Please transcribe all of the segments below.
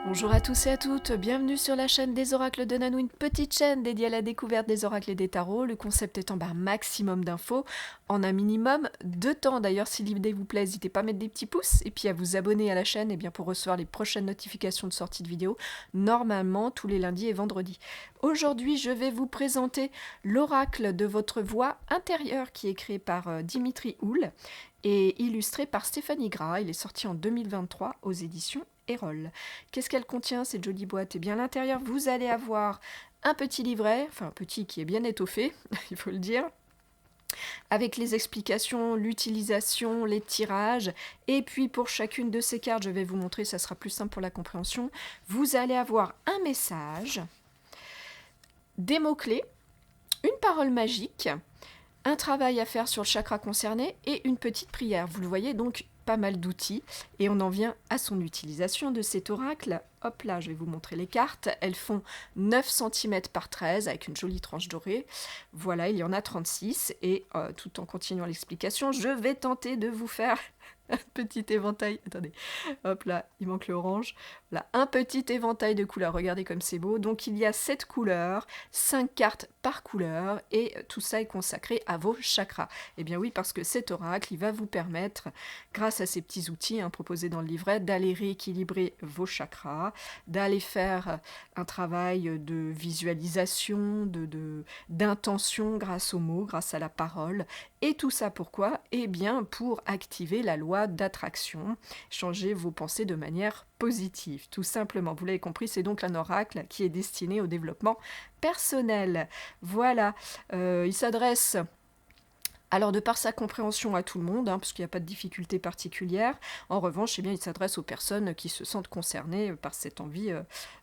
Bonjour à tous et à toutes, bienvenue sur la chaîne des oracles de Nanou, une petite chaîne dédiée à la découverte des oracles et des tarots. Le concept étant un maximum d'infos en un minimum de temps. D'ailleurs, si l'idée vous plaît, n'hésitez pas à mettre des petits pouces et puis à vous abonner à la chaîne pour recevoir les prochaines notifications de sortie de vidéos, normalement tous les lundis et vendredis. Aujourd'hui, je vais vous présenter l'oracle de votre voix intérieure qui est créé par Dimitri Houl et illustré par Stéphanie Gras. Il est sorti en 2023 aux éditions Erol. Qu'est-ce qu'elle contient, cette jolie boîte? Eh bien, à l'intérieur, vous allez avoir un petit livret, enfin un petit qui est bien étoffé, il faut le dire, avec les explications, l'utilisation, les tirages, et puis pour chacune de ces cartes, je vais vous montrer, ça sera plus simple pour la compréhension, vous allez avoir un message, des mots-clés, une parole magique, un travail à faire sur le chakra concerné et une petite prière. Vous le voyez, donc pas mal d'outils, et on en vient à son utilisation de cet oracle. Hop là, je vais vous montrer les cartes. Elles font 9 cm par 13 avec une jolie tranche dorée. Voilà, il y en a 36, et tout en continuant l'explication, je vais tenter de vous faire un petit éventail. Attendez, hop là, il manque l'orange. Voilà, un petit éventail de couleurs. Regardez comme c'est beau. Donc il y a 7 couleurs, 5 cartes par couleur, et tout ça est consacré à vos chakras. Eh bien oui, parce que cet oracle, il va vous permettre, grâce à ces petits outils proposés dans le livret, d'aller rééquilibrer vos chakras, d'aller faire un travail de visualisation, d'intention grâce aux mots, grâce à la parole. Et tout ça pourquoi? Eh bien pour activer la loi d'attraction, changer vos pensées de manière positive, tout simplement. Vous l'avez compris, c'est donc un oracle qui est destiné au développement personnel. Voilà, il s'adresse alors de par sa compréhension à tout le monde, parce qu'il n'y a pas de difficulté particulière. En revanche, il s'adresse aux personnes qui se sentent concernées par cette envie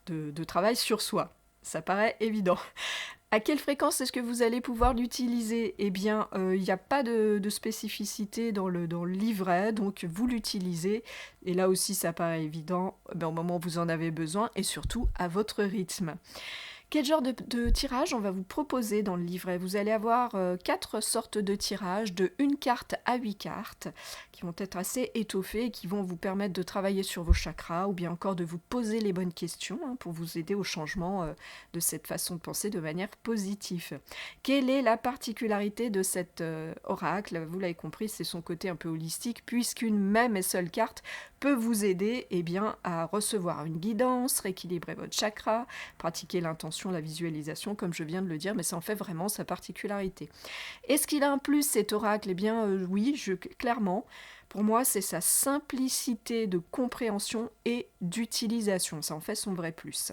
de travail sur soi. Ça paraît évident. À quelle fréquence est-ce que vous allez pouvoir l'utiliser? Eh bien, il n'y a pas de spécificité dans le livret, donc vous l'utilisez. Et là aussi, ça paraît évident au moment où vous en avez besoin, et surtout à votre rythme. Quel genre de tirage on va vous proposer dans le livret? Vous allez avoir 4 sortes de tirages, de 1 carte à 8 cartes, qui vont être assez étoffés et qui vont vous permettre de travailler sur vos chakras, ou bien encore de vous poser les bonnes questions pour vous aider au changement de cette façon de penser de manière positive. Quelle est la particularité de cet oracle? Vous l'avez compris, c'est son côté un peu holistique, puisqu'une même et seule carte peut vous aider à recevoir une guidance, rééquilibrer votre chakra, pratiquer l'intention, la visualisation, comme je viens de le dire, mais ça en fait vraiment sa particularité. Est-ce qu'il a un plus, cet oracle? Eh bien, oui, clairement. Pour moi, c'est sa simplicité de compréhension et d'utilisation. Ça en fait son vrai plus.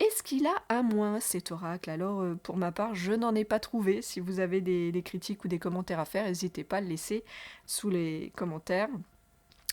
Est-ce qu'il a un moins, cet oracle? Alors, pour ma part, je n'en ai pas trouvé. Si vous avez des critiques ou des commentaires à faire, n'hésitez pas à le laisser sous les commentaires,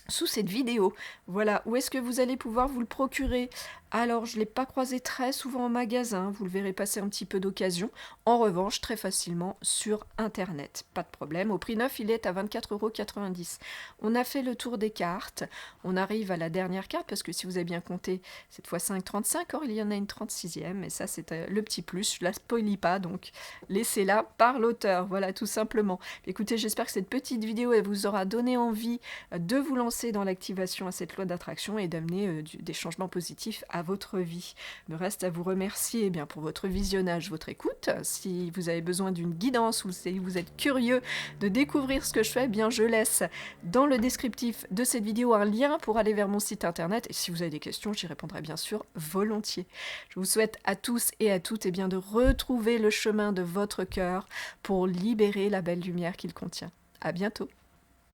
sous cette vidéo. Voilà, où est-ce que vous allez pouvoir vous le procurer? Alors, je ne l'ai pas croisé très souvent en magasin, vous le verrez passer un petit peu d'occasion. En revanche, très facilement sur Internet, pas de problème. Au prix neuf, il est à 24,90 €. On a fait le tour des cartes, on arrive à la dernière carte, parce que si vous avez bien compté, cette fois 5,35, or il y en a une 36e, et ça c'est le petit plus, je ne la spoilie pas, donc laissez-la par l'auteur, voilà, tout simplement. Écoutez, j'espère que cette petite vidéo elle vous aura donné envie de vous lancer dans l'activation à cette loi d'attraction et d'amener des changements positifs à votre vie. Il me reste à vous remercier pour votre visionnage, votre écoute. Si vous avez besoin d'une guidance ou si vous êtes curieux de découvrir ce que je fais, je laisse dans le descriptif de cette vidéo un lien pour aller vers mon site internet. Et si vous avez des questions, j'y répondrai bien sûr volontiers. Je vous souhaite à tous et à toutes de retrouver le chemin de votre cœur pour libérer la belle lumière qu'il contient. À bientôt.